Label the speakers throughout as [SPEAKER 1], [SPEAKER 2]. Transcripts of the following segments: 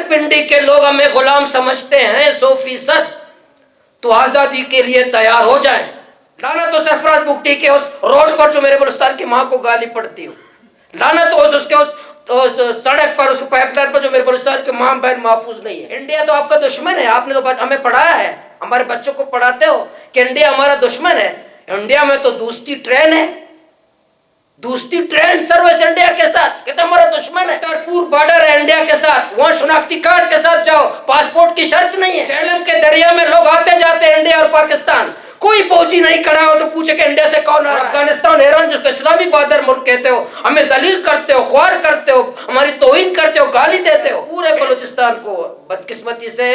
[SPEAKER 1] پنڈی کے لوگ ہمیں غلام سمجھتے ہیں 100%، تو آزادی کے لیے تیار ہو جائیں۔ لعنت تو سرفراز بگٹی کے اس روڈ پر جو میرے بلوچستان کی ماں کو گالی پڑتی ہو، لعنت تو اس کے سڑک پر، اس پائپ لائن پر جو میرے بلوچستان کے ماں بہن محفوظ نہیں ہے۔ انڈیا تو آپ کا دشمن ہے، آپ نے تو ہمیں پڑھایا ہے، ہمارے بچوں کو پڑھاتے ہو کہ انڈیا ہمارا دشمن ہے۔ انڈیا میں تو دوستی ٹرین ہے، دوستی ٹرین سروس انڈیا کے ساتھ، کہتا ہمارا دشمن ہے۔ پور بارڈر ہے انڈیا کے ساتھ، وہاں شناختی کارڈ کے ساتھ جاؤ، پاسپورٹ کی شرط نہیں ہے۔ جہلم کے دریا میں لوگ آتے جاتے ہیں انڈیا اور پاکستان، کوئی فوجی نہیں کھڑا ہو تو پوچھے کہ انڈیا سے کون آ رہا ہے۔ افغانستان، ایران جس کو اسلامی بہادر ملک کہتے ہو، ہمیں ذلیل کرتے ہو، خوار کرتے ہو، ہماری توہین کرتے ہو، گالی دیتے ہو۔ پورے بلوچستان کو بدقسمتی سے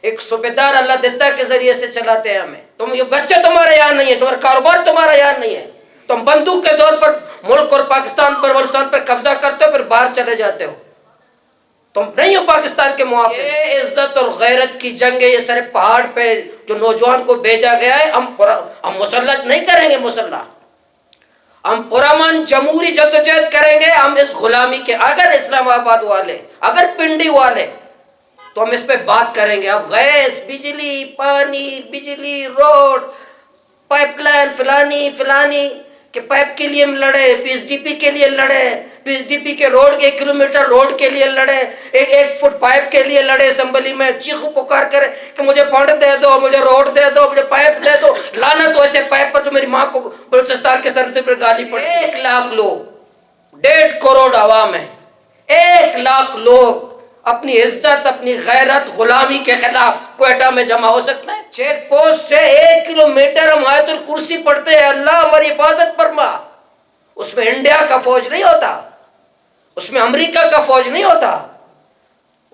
[SPEAKER 1] ایک صوبیدار اللہ دیتا کے ذریعے سے چلاتے ہیں ہمیں۔ تم یہ بچے تمہارے یہاں نہیں ہے، تمہارا کاروبار تمہارا یہاں نہیں ہے، تم بندوق کے دور پر ملک اور پاکستان پر، بلوچستان پر قبضہ کرتے ہو، پھر باہر چلے جاتے ہو، تم نہیں ہو پاکستان کے محافظ۔ یہ عزت اور غیرت کی جنگ ہے، یہ صرف پہاڑ پہ جو نوجوان کو بھیجا گیا ہے۔ ہم مسلح نہیں کریں گے، مسلح ہم پرامن جمہوری جدوجہد کریں گے۔ ہم اس غلامی کے، اگر اسلام آباد والے، اگر پنڈی والے، تو ہم اس پہ بات کریں گے۔ اب گیس، بجلی، پانی، بجلی، روڈ، پائپ لائن، فلانی کہ پائپ کے لیے ہم لڑے، پی ایس ڈی پی کے لیے لڑے، پی ایس ڈی پی کے روڈ کے 1 کلومیٹر روڈ کے لیے لڑے، ایک فٹ پائپ کے لیے لڑے، اسمبلی میں چیخو پکار کرے کہ مجھے فنڈ دے دو، مجھے روڈ دے دو، مجھے پائپ دے دو۔ لعنت ہو ایسے پائپ پر جو میری ماں کو بلوچستان کے سرحد پر گالی پڑی۔ 1 لاکھ لوگ، 1.5 کروڑ عوام ہے، 1 لاکھ لوگ اپنی عزت، اپنی غیرت، غلامی کے خلاف کوئٹہ میں جمع ہو سکتا ہے۔ چیک پوسٹ سے 1 کلومیٹر ہم آیت الکرسی پڑھتے ہیں، اللہ ہماری حفاظت فرما۔ اس میں انڈیا کا فوج نہیں ہوتا، اس میں امریکہ کا فوج نہیں ہوتا،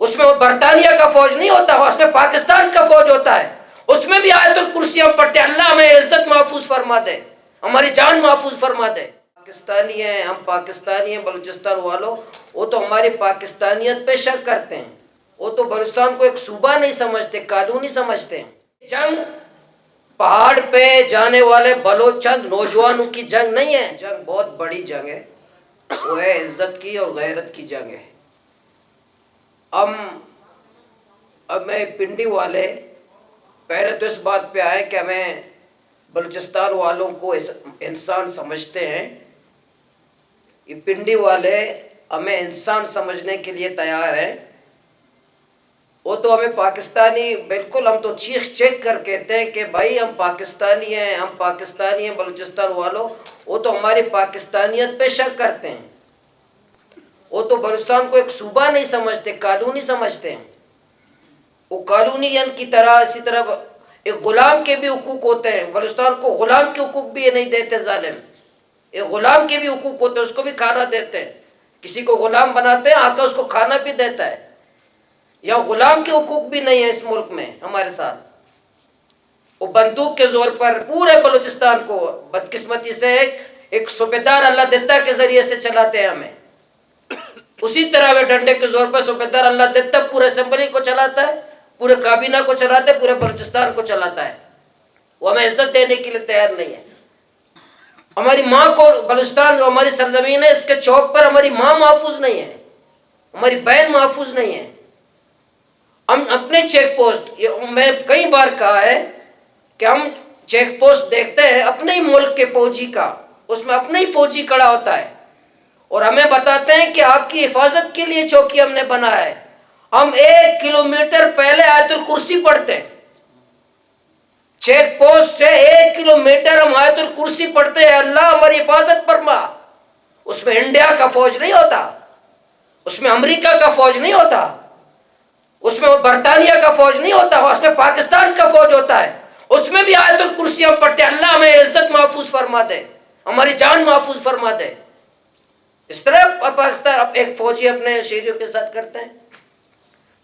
[SPEAKER 1] اس میں برطانیہ کا فوج نہیں ہوتا، اس میں پاکستان کا فوج ہوتا ہے۔ اس میں بھی آیت الکرسی ہم پڑھتے ہیں، اللہ ہمیں عزت محفوظ فرما دے، ہماری جان محفوظ فرما دے۔ پاکستانی ہیں، ہم پاکستانی ہیں، بلوچستان والوں، وہ تو ہماری پاکستانیت پہ شک کرتے ہیں، وہ تو بلوچستان کو ایک صوبہ نہیں سمجھتے، کالونی سمجھتے ہیں۔ جنگ پہاڑ پہ جانے والے بلوچ چند نوجوانوں کی جنگ نہیں ہے، جنگ بہت بڑی جنگ ہے، وہ ہے عزت کی اور غیرت کی جنگ ہے۔ ہمیں پنڈی والے پہلے تو اس بات پہ آئے کہ ہمیں بلوچستان والوں کو انسان سمجھتے ہیں، یہ پنڈی والے ہمیں انسان سمجھنے کے لیے تیار ہیں۔ وہ تو ہمیں پاکستانی، بالکل ہم تو چیخ کر کہتے ہیں کہ بھائی ہم پاکستانی ہیں، ہم پاکستانی ہیں بلوچستان والوں۔ وہ تو ہماری پاکستانیت پہ شک کرتے ہیں، وہ تو بلوچستان کو ایک صوبہ نہیں سمجھتے، کالونی سمجھتے ہیں۔ وہ کالونی کی طرح، اسی طرح ایک غلام کے بھی حقوق ہوتے ہیں، بلوچستان کو غلام کے حقوق بھی یہ نہیں دیتے ظالم، ایک غلام کے بھی حقوق ہوتے ہیں، اس کو بھی کھانا دیتے ہیں، کسی کو غلام بناتے ہیں آقا اس کو کھانا بھی دیتا ہے۔ یا غلام کے حقوق بھی نہیں ہیں اس ملک میں ہمارے ساتھ۔ وہ بندوق کے زور پر پورے بلوچستان کو بدقسمتی سے ایک صوبیدار اللہ دیتا کے ذریعے سے چلاتے ہیں ہمیں۔ اسی طرح وہ ڈنڈے کے زور پر صوبیدار اللہ دیتا پورے اسمبلی کو چلاتا ہے، پورے کابینہ کو چلاتا ہے، پورے بلوچستان کو چلاتا ہے۔ وہ ہمیں عزت دینے کے لیے تیار نہیں ہے۔ ہماری ماں کو، بلوچستان جو ہماری سرزمین ہے، اس کے چوک پر ہماری ماں محفوظ نہیں ہے، ہماری بہن محفوظ نہیں ہے۔ ہم اپنے چیک پوسٹ، میں کئی بار کہا ہے کہ ہم چیک پوسٹ دیکھتے ہیں اپنے ہی ملک کے فوجی کا، اس میں اپنے ہی فوجی کھڑا ہوتا ہے اور ہمیں بتاتے ہیں کہ آپ کی حفاظت کے لیے چوکی ہم نے بنایا ہے۔ ہم 1 کلومیٹر پہلے آیت الکرسی پڑھتے ہیں، چیک پوسٹ سے 1 کلومیٹر ہم آیت الکرسی پڑھتے ہیں، اللہ ہماری حفاظت فرما۔ اس میں انڈیا کا فوج نہیں ہوتا، اس میں امریکہ کا فوج نہیں ہوتا، اس میں برطانیہ کا فوج نہیں ہوتا، اس میں پاکستان کا فوج ہوتا ہے۔ اس میں بھی آیت الکرسی ہم پڑھتے ہیں، اللہ ہمیں عزت محفوظ فرما دے، ہماری جان محفوظ فرما دے۔ اس طرح پاکستان ایک فوجی اپنے شہریوں کے ساتھ کرتے ہیں،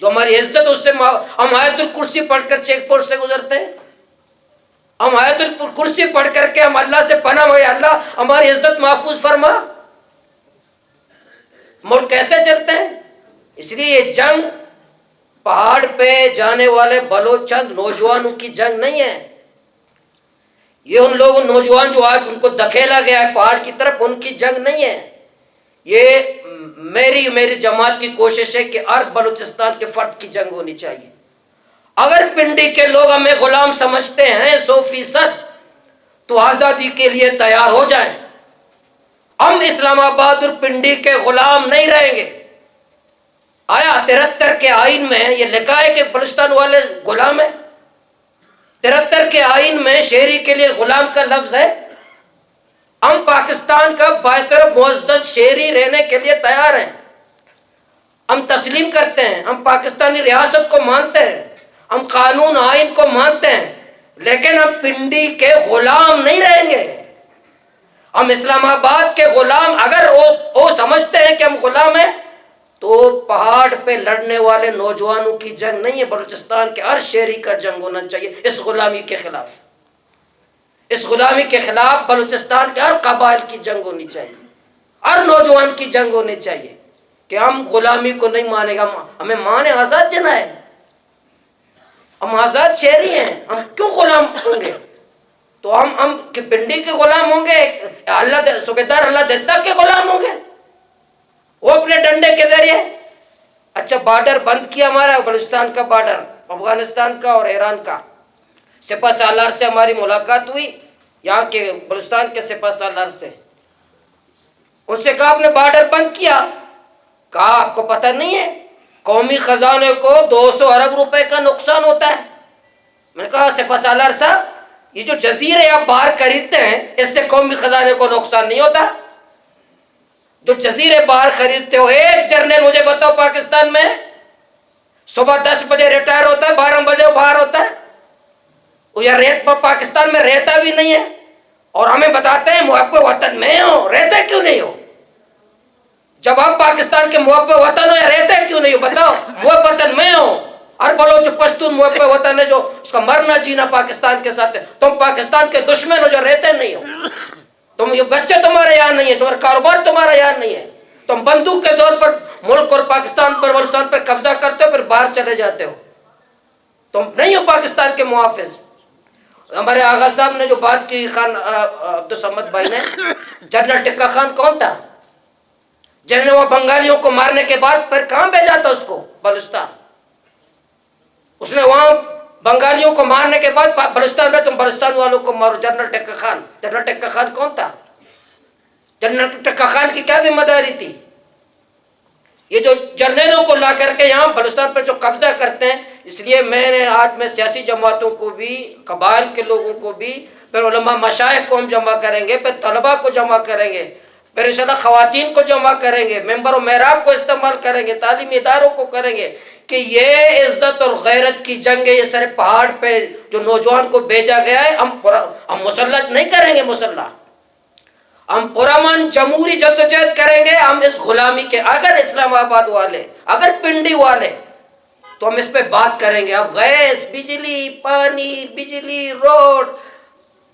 [SPEAKER 1] جو ہماری عزت، اس سے ہم آیت الکرسی پڑھ کر چیک پوسٹ سے گزرتے ہیں، ہم آیت الکرسی پڑھ کر کے ہم اللہ سے پناہ مانگے، اللہ ہماری عزت محفوظ فرما۔ ملک کیسے چلتے ہیں؟ اس لیے یہ جنگ پہاڑ پہ جانے والے بلوچ چند نوجوانوں کی جنگ نہیں ہے، یہ ان لوگوں نوجوان جو آج ان کو دھکیلا گیا ہے پہاڑ کی طرف، ان کی جنگ نہیں ہے۔ یہ میری جماعت کی کوشش ہے کہ ہر بلوچستان کے فرد کی جنگ ہونی چاہیے. اگر پنڈی کے لوگ ہمیں غلام سمجھتے ہیں 100%، تو آزادی کے لیے تیار ہو جائیں. ہم اسلام آباد اور پنڈی کے غلام نہیں رہیں گے. آیا 73 کے آئین میں یہ لکھا ہے کہ بلوچستان والے غلام ہیں؟ 73 کے آئین میں شہری کے لیے غلام کا لفظ ہے؟ ہم پاکستان کا باطرف معزز شہری رہنے کے لیے تیار ہیں. ہم تسلیم کرتے ہیں، ہم پاکستانی ریاست کو مانتے ہیں، ہم قانون آئین کو مانتے ہیں، لیکن ہم پنڈی کے غلام نہیں رہیں گے. ہم اسلام آباد کے غلام، اگر وہ سمجھتے ہیں کہ ہم غلام ہیں، تو پہاڑ پہ لڑنے والے نوجوانوں کی جنگ نہیں ہے، بلوچستان کے ہر شہری کا جنگ ہونا چاہیے اس غلامی کے خلاف. اس غلامی کے خلاف بلوچستان کے ہر قبائل کی جنگ ہونی چاہیے، ہر نوجوان کی جنگ ہونی چاہیے کہ ہم غلامی کو نہیں مانیں گے. ہمیں مانے آزاد جنا ہے، ہم آزاد شہری ہیں، ہم کیوں غلام ہوں گے؟ تو ہم پنڈی کے غلام ہوں گے؟ اللہ صوبیدار اللہ دیتا کے غلام ہوں گے وہ اپنے ڈنڈے کے ذریعے؟ اچھا، بارڈر بند کیا ہمارا بلوچستان کا بارڈر، افغانستان کا اور ایران کا. سپہ سالار سے ہماری ملاقات ہوئی، یہاں کے بلوچستان کے سپہ سالار سے. ان سے کہا آپ نے بارڈر بند کیا. کہا آپ کو پتہ نہیں ہے قومی خزانے کو 200 ارب روپے کا نقصان ہوتا ہے. میں نے کہا سپہ سالار صاحب، یہ جو جزیرے آپ باہر خریدتے ہیں اس سے قومی خزانے کو نقصان نہیں ہوتا؟ جو جزیرے باہر خریدتے ہو، ایک جرنیل مجھے بتاؤ پاکستان میں صبح 10 بجے ریٹائر ہوتا ہے، 12 بجے باہر ہوتا ہے؟ وہ یا پاکستان میں رہتا بھی نہیں ہے، اور ہمیں بتاتے ہیں محب وطن میں ہو. رہتے کیوں نہیں ہو؟ جب آپ پاکستان کے محب وطن ہو، یا رہتے کیوں نہیں ہو؟ بتاؤ. محب وطن میں ہو. ہر بلوچ پشتون محب وطن ہے جو اس کا مرنا جینا پاکستان کے ساتھ ہے. تم پاکستان کے دشمن ہو جو رہتے نہیں ہو. تم یہ بچے تمہارے یہاں نہیں ہے، تمہارا کاروبار تمہارا یہاں نہیں ہے. تم بندوق کے دور پر ملک اور پاکستان پر بلوچستان پر قبضہ کرتے ہو، پھر باہر چلے جاتے ہو. تم نہیں ہو پاکستان کے محافظ. ہمارے آغا صاحب نے جو بات کی، خان عبدالصمد بھائی نے، جنرل ٹکا خان کون تھا؟ جنہوں نے وہ بنگالیوں کو مارنے کے بعد پھر کہاں بھیجا تھا اس کو؟ بلوچستان. اس نے وہاں بنگالیوں کو مارنے کے بعد بلوچستان میں تم بلوچستان والوں کو مارو. جنرل ٹکا خان. جنرل ٹکا خان کون تھا؟ جنرل ٹکا خان کی کیا ذمہ داری تھی؟ یہ جو جرنیلوں کو لا کر کے یہاں بلوچستان پر جو قبضہ کرتے ہیں. اس لیے میں سیاسی جماعتوں کو بھی، قبائل کے لوگوں کو بھی، پھر علماء مشائخ کو ہم جمع کریں گے، پھر طلباء کو جمع کریں گے، پھر انشاءاللہ خواتین کو جمع کریں گے، ممبر و محراب کو استعمال کریں گے، تعلیمی اداروں کو کریں گے کہ یہ عزت اور غیرت کی جنگ ہے. یہ سارے پہاڑ پہ جو نوجوان کو بھیجا گیا ہے، ہم مسلح نہیں کریں گے. مسلح ہم پرامن جمہوری جدوجہد کریں گے. ہم اس غلامی کے، اگر اسلام آباد والے، اگر پنڈی والے، تو ہم اس پہ بات کریں گے. اب گیس، بجلی، پانی، بجلی، روڈ،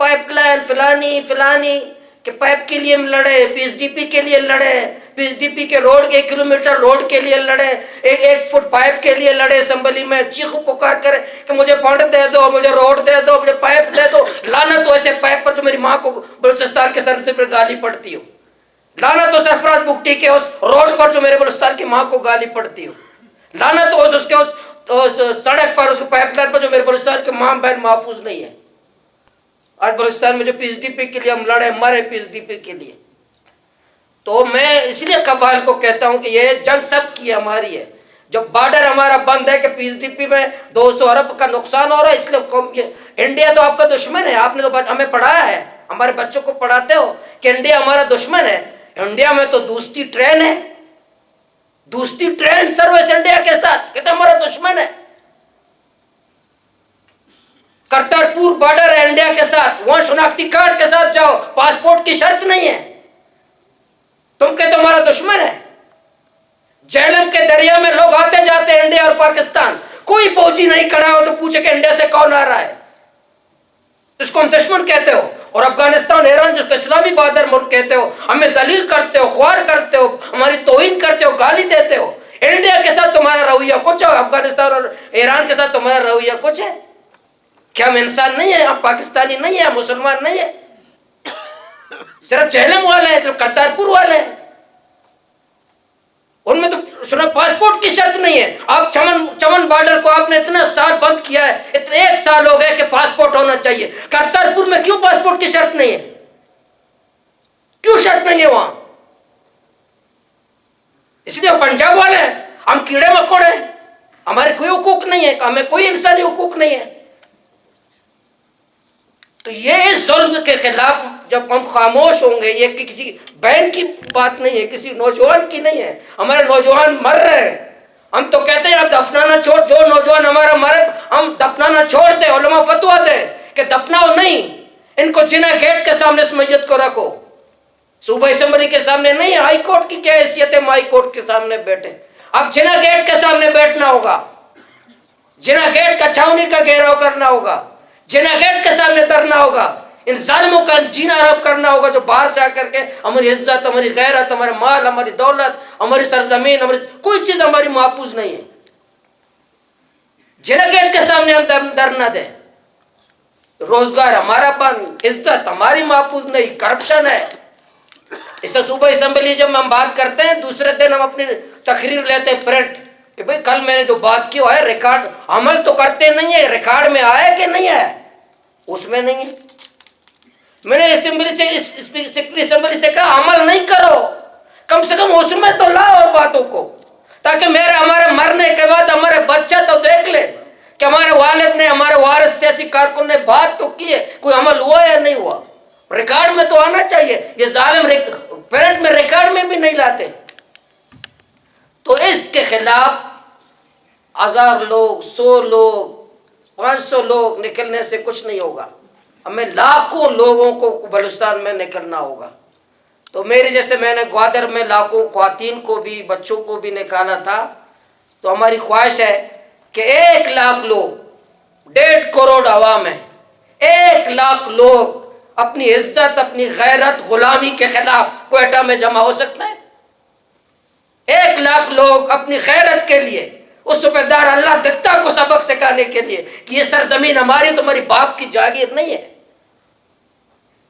[SPEAKER 1] پائپ لائن، فلانی کہ پائپ کے لیے ہم لڑے، پی ایس ڈی پی کے لیے لڑے، پی ایس ڈی پی کے روڈ کے 1 کلومیٹر روڈ کے لیے لڑے، ایک فٹ پائپ کے لیے لڑے، اسمبلی میں چیخ پکار کرے کہ مجھے فنڈ دے دو، مجھے روڈ دے دو، مجھے پائپ دے دو. لعنت ہو ایسے پائپ پر جو میری ماں کو بلوچستان کے سر پر گالی پڑتی ہو. لعنت ہو سرفراز بگٹی کے اس روڈ پر جو میرے بلوچستان کی ماں کو گالی پڑتی ہو. لعنت ہو اس کے سڑک پر، اس پائپ لائن پر جو میرے بلوچستان کے ماں بہن محفوظ نہیں ہے. آج بلوچستان میں جو پی ایس ڈی پی کے لیے ہم لڑے، مرے پی ایس ڈی پی کے لیے. تو میں اس لیے قبائل کو کہتا ہوں کہ یہ جنگ سب کی ہماری ہے. جب بارڈر ہمارا بند ہے کہ پی ایس ڈی پی میں 200 ارب کا نقصان ہو رہا ہے، اس لیے انڈیا تو آپ کا دشمن ہے. آپ نے تو ہمیں پڑھایا ہے، ہمارے بچوں کو پڑھاتے ہو کہ انڈیا ہمارا دشمن ہے. انڈیا میں تو دوستی ٹرین ہے، دوستی ٹرین سروس انڈیا کے ساتھ، کہتے ہمارا دشمن ہے. کرتارپور بارڈر ہے انڈیا کے ساتھ، وہاں شناختی کارڈ کے ساتھ جاؤ، پاسپورٹ کی شرط نہیں ہے. تم کہتے ہمارا دشمن ہے. جہلم کے دریا میں لوگ آتے جاتے ہیں انڈیا اور پاکستان، کوئی فوجی نہیں کھڑا ہو تو پوچھے کہ انڈیا سے کون آ رہا ہے، اس کو ہم دشمن کہتے ہو. اور افغانستان، ایران جس کو اسلامی بہادر ملک کہتے ہو، ہمیں ذلیل کرتے ہو، خوار کرتے ہو، ہماری توہین کرتے ہو، گالی دیتے ہو. انڈیا کے ساتھ تمہارا رویہ کچھ ہے، افغانستان اور ایران کے ساتھ تمہارا رویہ کچھ ہے. کیا ہم انسان نہیں ہیں؟ ہم پاکستانی نہیں ہیں؟ ہم مسلمان نہیں ہیں؟ صرف جہلم والے ہیں، صرف کرتارپور والے ہیں. ان میں تو سنا پاسپورٹ کی شرط نہیں ہے. آپ چمن بارڈر کو آپ نے اتنا سال بند کیا ہے, اتنے 1 سال ہو گئے کہ پاسپورٹ ہونا چاہیے. کرتارپور میں کیوں پاسپورٹ کی شرط نہیں ہے؟ کیوں شرط نہیں ہے وہاں؟ اس لیے پنجاب والے ہیں, ہم کیڑے مکوڑے ہیں, ہمارے کوئی حقوق نہیں ہے, ہمیں کوئی انسانی حقوق نہیں ہے. تو یہ اس ظلم کے خلاف جب ہم خاموش ہوں گے, یہ کسی بہن کی بات نہیں ہے, کسی نوجوان کی نہیں ہے. ہمارے نوجوان مر رہے ہیں, ہم تو کہتے ہیں اب دفنانا چھوڑ, جو نوجوان ہمارا مرے ہم دفنانا چھوڑ دیں. علماء فتویٰ دے کہ دفناؤ نہیں, ان کو جنا گیٹ کے سامنے اس میت کو رکھو. صوبہ اسمبلی کے سامنے نہیں, ہائی کورٹ کی کیا حیثیت ہے ہائی کورٹ کے سامنے بیٹھے. اب جنا گیٹ کے سامنے بیٹھنا ہوگا, جنا گیٹ کا چھاؤنی کا گھیراؤ کرنا ہوگا, جنا گیٹ کے سامنے ترنا ہوگا, ان ظالموں کا جینا حرام کرنا ہوگا جو باہر سے آ کر کے ہماری عزت, ہماری غیرت, ہمارے مال, ہماری دولت, ہماری سرزمین, ہماری کوئی چیز ہماری محفوظ نہیں ہے. جنا گیٹ کے سامنے ہم در نہ دیں. روزگار ہمارا بند, عزت ہماری محفوظ نہیں, کرپشن ہے. اس سے صوبہ اسمبلی جب ہم بات کرتے ہیں, دوسرے دن ہم اپنی تقریر لیتے ہیں پرنٹ کہ بھئی کل میں نے جو بات کی ہے ریکارڈ, عمل تو کرتے نہیں ہے, ریکارڈ میں آیا کہ نہیں ہے, اس میں نہیں ہے. میں نے اسمبلی سے اسمبلی سے کہا عمل نہیں کرو, کم سے کم اس میں تو لاؤ باتوں کو, تاکہ ہمارے مرنے کے بعد ہمارے بچہ تو دیکھ لے کہ ہمارے والد نے, ہمارے وارث سیاسی کارکن نے بات تو کی ہے, کوئی عمل ہوا یا نہیں ہوا. ریکارڈ میں تو آنا چاہیے. یہ ظالم پیرنٹ میں ریکارڈ میں بھی نہیں لاتے. تو اس کے خلاف 1000 لوگ, 100 لوگ, 500 لوگ نکلنے سے کچھ نہیں ہوگا. ہمیں لاکھوں لوگوں کو بلوچستان میں نکلنا ہوگا. تو میرے جیسے میں نے گوادر میں لاکھوں خواتین کو بھی, بچوں کو بھی نکالا تھا. تو ہماری خواہش ہے کہ 1 لاکھ لوگ, 1.5 کروڑ عوام ہے, 1 لاکھ لوگ اپنی عزت, اپنی غیرت, غلامی کے خلاف کوئٹہ میں جمع ہو سکتا ہے. 1 لاکھ لوگ اپنی غیرت کے لیے, اس صوبیدار اللہ دتا کو سبق سکھانے کے لیے کہ یہ سرزمین ہماری, تمہاری باپ کی جاگیر نہیں ہے.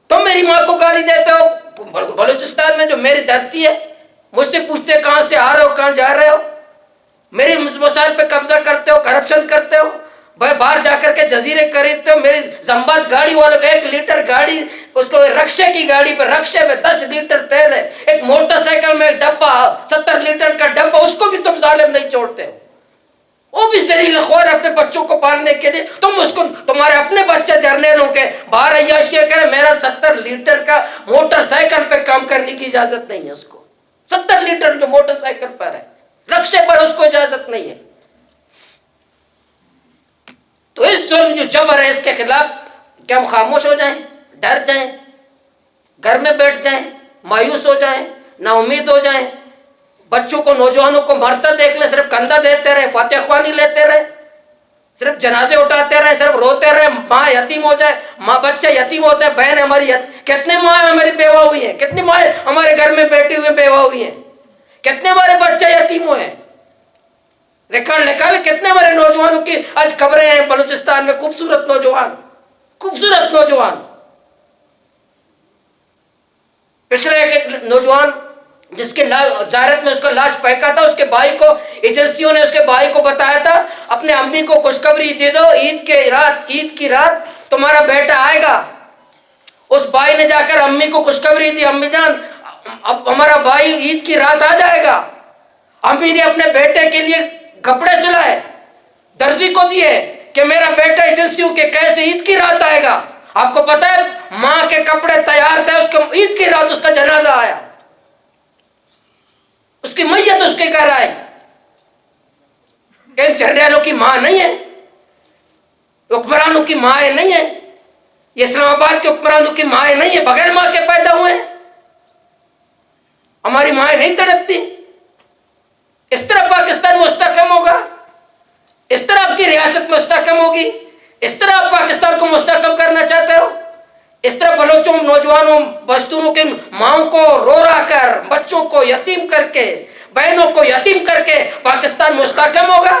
[SPEAKER 1] تم میری ماں کو گالی دیتے ہو بلوچستان میں جو میری دھرتی ہے, مجھ سے پوچھتے کہاں سے آ رہے ہو, کہاں جا رہے ہو, میری مسائل پہ قبضہ کرتے ہو, کرپشن کرتے ہو, باہر جا کر کے جزیرے خریدتے ہو. میری زمبات گاڑی والوں کا 1 لیٹر گاڑی, اس کو رکشے کی گاڑی پہ, رکشے میں 10 لیٹر تیل ہے, ایک موٹر سائیکل میں ڈبہ 70 لیٹر کا ڈبہ, اس کو بھی تم ظالم نہیں چھوڑتے ہو. وہ بھی ذلیل خوار اپنے بچوں کو پالنے کے لیے, تم اس کو, تمہارے اپنے بچے جرنیلوں کے باہر عیاشیاں کرے, میرا 70 لیٹر کا موٹر سائیکل پہ کام کرنے کی اجازت نہیں ہے اس کو. 70 لیٹر جو موٹر سائیکل پر ہے, رکشے پر اس کو اجازت نہیں ہے. تو اس ظلم جو جبر ہے, اس کے خلاف کیا ہم خاموش ہو جائیں, ڈر جائیں, گھر میں بیٹھ جائیں, مایوس ہو جائیں, نا امید ہو جائیں, بچوں کو, نوجوانوں کو مرتا دیکھ لیں, صرف کندھا دیتے رہے, فاتح خوانی لیتے رہے, صرف جنازے اٹھاتے رہے, صرف روتے رہے, ماں یتیم ہو جائے, ماں بچے یتیم ہوتے ہیں, بہن ہماری کتنے ماں ہماری بیوہ ہوئی ہیں, کتنی ماں ہمارے گھر میں بیٹھی ہوئی بیوہ ہوئی ہیں, کتنے ہمارے بچے یتیم ہوئے ہیں. ریکارڈ نکالے کتنے ہمارے نوجوانوں کی آج خبریں ہیں بلوچستان میں, خوبصورت نوجوان, خوبصورت نوجوان. پچھلے ایک نوجوان جس کے زیارت میں اس کا لاش پھینکا تھا, اس کے بھائی کو, ایجنسیوں نے اس کے بھائی کو بتایا تھا اپنے امی کو خوشخبری دے دو, عید کی رات تمہارا بیٹا آئے گا. اس بھائی نے جا کر امی کو خوشخبری دی, امی جان اب ہمارا بھائی عید کی رات آ جائے گا. امی نے اپنے بیٹے کے لیے کپڑے سلائے, درزی کو دیے کہ میرا بیٹا ایجنسیوں کے کیسے عید کی رات آئے گا. آپ کو پتا ہے ماں کے کپڑے تیار تھے, اس کو عید کی رات اس کا جنازہ آیا, اس کی میت اس کے گھر آئی. ان جرنیلوں کی ماں نہیں ہے, حکمرانوں کی ماں نہیں ہے, یہ اسلام آباد کے حکمرانوں کی ماں نہیں ہے, بغیر ماں کے پیدا ہوئے ہیں. ہماری ماں نہیں تڑپتی. اس طرح پاکستان مستحکم ہوگا, اس طرح آپ کی ریاست مستحکم ہوگی, اس طرح آپ پاکستان کو مستحکم کرنا چاہتے ہو, اس طرح بلوچوں, نوجوانوں, پشتونوں کے ماؤں کو رو را کر, بچوں کو یتیم کر کے, بہنوں کو یتیم کر کے پاکستان مستحکم ہوگا.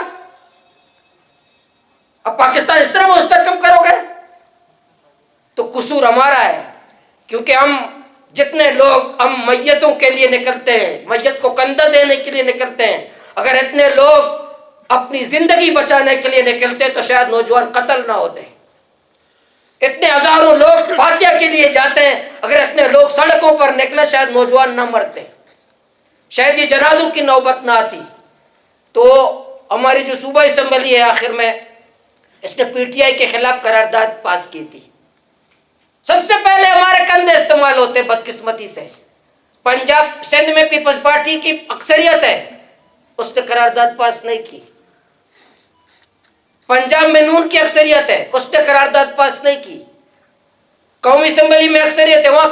[SPEAKER 1] اب پاکستان اس طرح مستحکم کرو گے تو قصور ہمارا ہے, کیونکہ ہم جتنے لوگ ہم میتوں کے لیے نکلتے ہیں، میت کو کندھا دینے کے لیے نکلتے ہیں، اگر اتنے لوگ اپنی زندگی بچانے کے لیے نکلتے تو شاید نوجوان قتل نہ ہوتے. اتنے ہزاروں لوگ فاتحہ کے لیے جاتے ہیں، اگر اتنے لوگ سڑکوں پر نکلے شاید نوجوان نہ مرتے، شاید یہ جنازوں کی نوبت نہ آتی. تو ہماری جو صوبائی اسمبلی ہے آخر میں اس نے پی ٹی آئی کے خلاف قرارداد پاس کی تھی. سب سے پہلے ہمارے کندھے استعمال ہوتے بدقسمتی سے. پنجاب سندھ میں پیپلز پارٹی کی اکثریت ہے، اس نے قرارداد پاس نہیں کی. پنجاب میں نون کی اکثریت ہے، اس نے قرارداد پاس نہیں کی. قومی اسمبلی میں اکثریت ہے، وہاں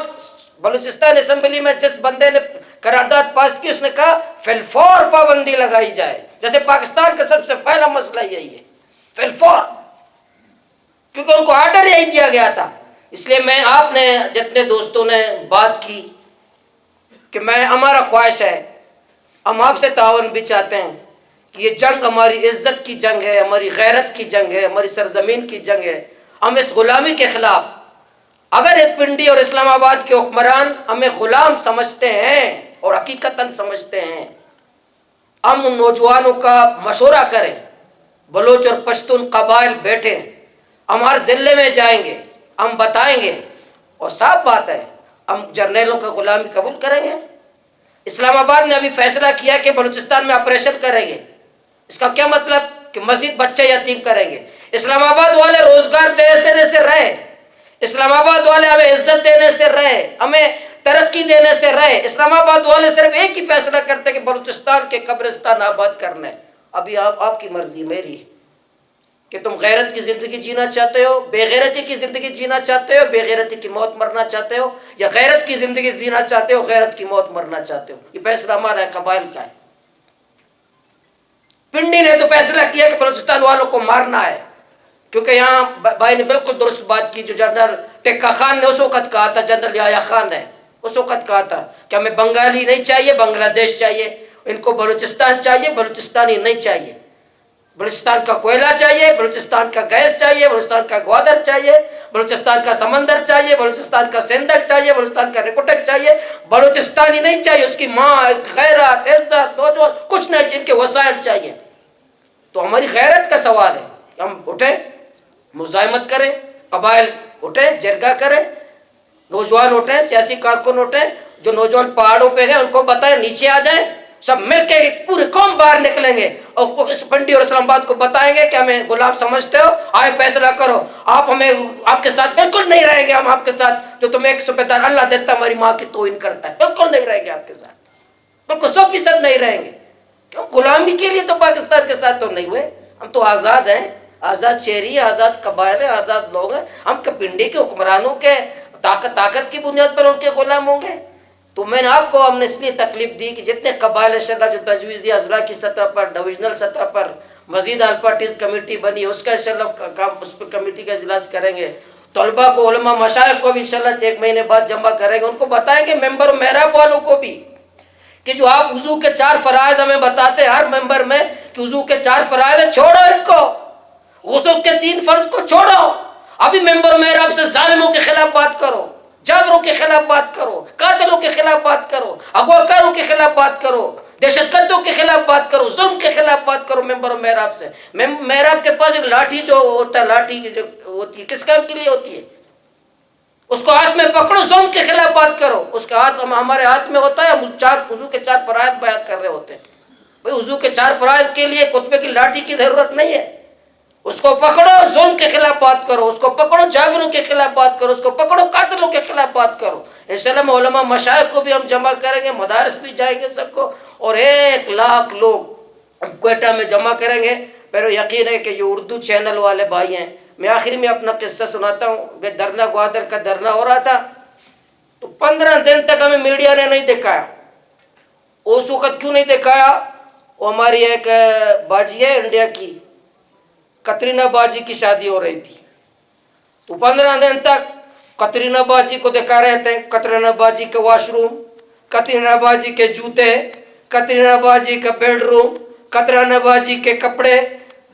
[SPEAKER 1] بلوچستان اسمبلی میں جس بندے نے قرارداد پاس کی اس نے کہا فی الفور پابندی لگائی جائے. جیسے پاکستان کا سب سے پہلا مسئلہ یہی ہے فی الفور، کیونکہ ان کو آرڈر یہی دیا گیا تھا. اس لیے میں آپ نے جتنے دوستوں نے بات کی کہ ہمارا خواہش ہے، ہم آپ سے تعاون بھی چاہتے ہیں کہ یہ جنگ ہماری عزت کی جنگ ہے، ہماری غیرت کی جنگ ہے، ہماری سرزمین کی جنگ ہے. ہم اس غلامی کے خلاف، اگر پنڈی اور اسلام آباد کے حکمران ہمیں غلام سمجھتے ہیں اور حقیقتاً سمجھتے ہیں، ہم ان نوجوانوں کا مشورہ کریں، بلوچ اور پشتون قبائل بیٹھیں، ہمارے ضلع میں جائیں گے، ہم بتائیں گے، اور صاف بات ہے ہم جرنیلوں کا غلامی قبول کریں گے. اسلام آباد نے ابھی فیصلہ کیا کہ بلوچستان میں آپریشن کریں گے. اس کا کیا مطلب کہ مزید بچے یتیم کریں گے. اسلام آباد والے روزگار دینے سے رہے، اسلام آباد والے ہمیں عزت دینے سے رہے، ہمیں ترقی دینے سے رہے. اسلام آباد والے صرف ایک ہی فیصلہ کرتے کہ بلوچستان کے قبرستان آباد کرنے. ابھی آپ کی مرضی، میری، کہ تم غیرت کی زندگی جینا چاہتے ہو، بے غیرتی کی زندگی جینا چاہتے ہو، بے غیرتی کی موت مرنا چاہتے ہو، یا غیرت کی زندگی جینا چاہتے ہو، غیرت کی موت مرنا چاہتے ہو. یہ فیصلہ ہمارا ہے، قبائل کا ہے. پنڈی نے تو فیصلہ کیا کہ بلوچستان والوں کو مارنا ہے، کیونکہ یہاں بھائی نے بالکل درست بات کی جو جنرل ٹکا خان نے اس وقت کہا تھا، جنرل یحییٰ خان نے اس وقت کہا تھا کہ ہمیں بنگالی نہیں چاہیے، بنگلہ دیش چاہیے، ان کو بلوچستان چاہیے، بلوچستانی نہیں چاہیے. بلوچستان کا کوئلہ چاہیے، بلوچستان کا گیس چاہیے، بلوچستان کا گوادر چاہیے، بلوچستان کا سمندر چاہیے، بلوچستان کا سندھ چاہیے، بلوچستان کا ریکوٹک چاہیے. بلوچستانی نہیں چاہیے، اس کی ماں، غیرت، عزت، نوجوان کچھ نہیں، جن کے وسائل چاہیے. تو ہماری غیرت کا سوال ہے کہ ہم اٹھیں، مزاحمت کریں، قبائل اٹھیں، جرگہ کریں، نوجوان اٹھیں، سیاسی کارکن اٹھیں. جو نوجوان پہاڑوں پہ گئے ان کو بتائیں نیچے آ جائیں، سب مل کے پوری قوم باہر نکلیں گے اور اس پنڈی اور اسلام آباد کو بتائیں گے کہ ہمیں غلام سمجھتے ہو، آئے فیصلہ کرو. آپ ہمیں، آپ کے ساتھ بالکل نہیں رہیں گے. ہم آپ کے ساتھ جو تمہیں ایک سپیدار اللہ دیتا ہماری ماں کی توہین کرتا ہے، بالکل نہیں رہیں گے آپ کے ساتھ، بالکل 100% نہیں رہیں گے. کیوں؟ غلامی کے لیے تو پاکستان کے ساتھ تو نہیں ہوئے. ہم تو آزاد ہیں، آزاد شہری، آزاد قبائل ہیں، آزاد لوگ ہیں. ہم پنڈی کے حکمرانوں کے طاقت کی بنیاد پر ان کے غلام ہوں گے؟ تو میں نے آپ کو، ہم نے اس لیے تکلیف دی کہ جتنے قبائل انشاءاللہ جو تجویز دیا اضلاع کی سطح پر، ڈویژنل سطح پر، مزید آل پارٹیز کمیٹی بنی، اس کا انشاءاللہ کام، اس پر کمیٹی کا اجلاس کریں گے. طلباء کو، علماء مشائخ کو بھی انشاءاللہ 1 مہینے بعد جمع کریں گے. ان کو بتائیں گے، ممبر و محراب والوں کو بھی، کہ جو آپ وضو کے 4 فرائض ہمیں بتاتے ہیں ہر ممبر میں کہ وضو کے 4 فرائض ہیں، چھوڑو ان کو. غسل کے 3 فرض کو چھوڑو. ابھی ممبر و محراب سے ظالموں کے خلاف بات کرو، جابروں کے خلاف بات کرو، قاتلوں کے خلاف بات کرو، اغواکاروں کے خلاف بات کرو، دہشت گردوں کے خلاف بات کرو، ظلم کے خلاف بات کرو. ممبر و محراب سے، محراب کے پاس ایک لاٹھی جو ہوتا ہے، لاٹھی جو ہوتی ہے کس کام کے لیے ہوتی ہے؟ اس کو ہاتھ میں پکڑو، ظلم کے خلاف بات کرو. اس کا ہاتھ ہمارے ہاتھ میں ہوتا ہے، ہم وضو کے 4 فرائض بیان کر رہے ہوتے ہیں. بھئی وضو کے 4 فرائض کے لیے خطبے کی لاٹھی کی ضرورت نہیں ہے. اس کو پکڑو، ظلم کے خلاف بات کرو، اس کو پکڑو، جابروں کے خلاف بات کرو، اس کو پکڑو، قاتلوں کے خلاف بات کرو. انشاءاللہ علماء مشائخ کو بھی ہم جمع کریں گے، مدارس بھی جائیں گے سب کو، اور 1 لاکھ لوگ ہم کوئٹہ میں جمع کریں گے. میرے یقین ہے کہ یہ اردو چینل والے بھائی ہیں. میں آخری میں اپنا قصہ سناتا ہوں. دھرنا گوادر کا دھرنا ہو رہا تھا تو 15 دن تک ہمیں میڈیا نے نہیں دکھایا. اس وقت کیوں نہیں دکھایا؟ وہ ہماری ایک باجی ہے انڈیا کی، کترینہ باجی کی شادی ہو رہی تھی، تو 15 دن تک کترینہ باجی کو دکھا رہے تھے. کترینہ باجی کے واش روم، کترینہ باجی کے جوتے، کترینہ باجی کا بیڈ روم، کترینہ باجی کے کپڑے.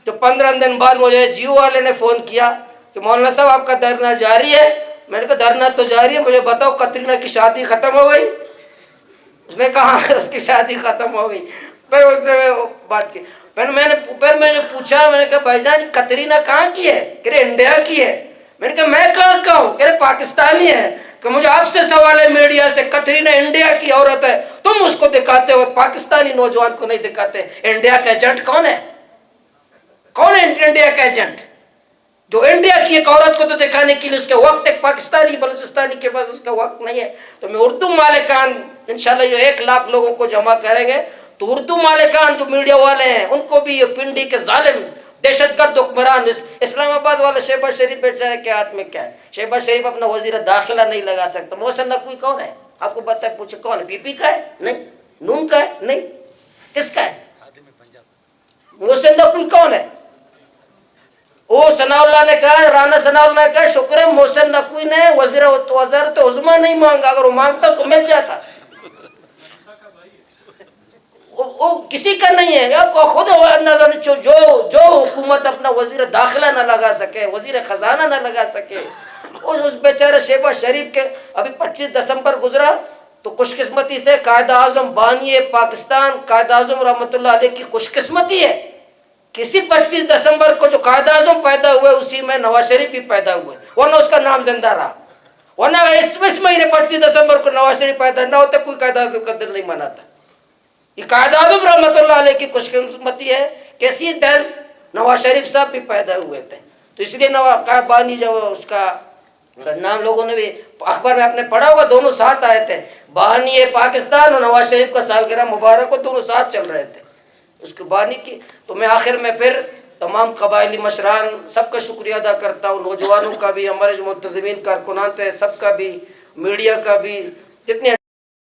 [SPEAKER 1] تو 15 دن بعد مجھے جیو والے نے فون کیا کہ مولانا صاحب آپ کا دھرنا جاری ہے میں نے کہا دھرنا تو جاری ہے, مجھے بتاؤ کترینہ کی شادی ختم ہو گئی؟ اس نے کہا اس کی شادی ختم ہو گئی. پھر اس نے بات کی, پھر میں نے پوچھا, میں نے کہا بھائی جان کترینہ کہاں کی ہے؟ کہ رہے انڈیا کی ہے. میں نے کہا میں کہاں کا ہوں؟ کہ رہے پاکستانی ہے. کہ مجھے آپ سے سوال ہے میڈیا سے, کترینہ انڈیا کی عورت ہے, تم اس کو دکھاتے ہو, پاکستانی نوجوان کو نہیں دکھاتے. انڈیا کا ایجنٹ کون ہے؟ کون ہے انڈیا کا ایجنٹ جو انڈیا کی ایک عورت کو تو دکھانے کے لیے اس کے وقت ایک پاکستانی بلوچستانی کے پاس اس کا وقت نہیں ہے؟ تو میں اردو مالکان انشاءاللہ یہ 1 لاکھ لوگوں کو جمع کریں گے, تو اردو مالکان جو میڈیا والے ہیں ان کو بھی یہ پنڈی کے ظالم دہشت گرد حکمران اسلام آباد والے شہباز شریف بیچارے کے ہاتھ میں کیا ہے؟ شہباز شریف اپنا وزیر داخلہ نہیں لگا سکتا. محسن نقوی کون ہے؟ آپ کو پتہ ہے؟ پوچھے کون ہے؟ بی پی کا ہے؟ نہیں. نون کا ہے؟ نہیں. کس کا ہے؟ محسن نقوی کون ہے؟ وہ ثناء اللہ نے کہا, رانا ثناء اللہ نے کہا شکر ہے محسن نقوی نے وزارت عظمیٰ نہیں مانگا, اگر وہ مانگتا اس کو مل جاتا. وہ کسی کا نہیں ہے. آپ کو خود جو حکومت اپنا وزیر داخلہ نہ لگا سکے, وزیر خزانہ نہ لگا سکے, اس بیچارے شہباز شریف کے ابھی 25 دسمبر گزرا تو خوش قسمتی سے قائد اعظم بانی پاکستان قائد اعظم رحمۃ اللہ علیہ کی خوش قسمتی ہے. کسی 25 دسمبر کو جو قائد اعظم پیدا ہوئے اسی میں نواز شریف بھی پیدا ہوئے, ورنہ اس کا نام زندہ رہا. ورنہ اس مہینے 25 دسمبر کو نواز شریف پیدا نہ ہوتا کوئی قائد اعظم کا دن نہیں مناتا. یہ قائد اعظم رحمۃ اللہ علیہ کی خوش قسمتی ہے کہ اسی دن نواز شریف صاحب بھی پیدا ہوئے تھے. تو اس لیے نواز بانی جو اس کا نام لوگوں نے بھی اخبار میں آپ نے پڑھا ہوگا, دونوں ساتھ آئے تھے, بانی پاکستان اور نواز شریف کا سالگرہ مبارک کو دونوں ساتھ چل رہے تھے اس کے بانی کی. تو میں آخر میں پھر تمام قبائلی مشران سب کا شکریہ ادا کرتا ہوں, نوجوانوں کا بھی, ہمارے جو منتظمین کارکنان تھے سب کا بھی, میڈیا کا بھی, جتنے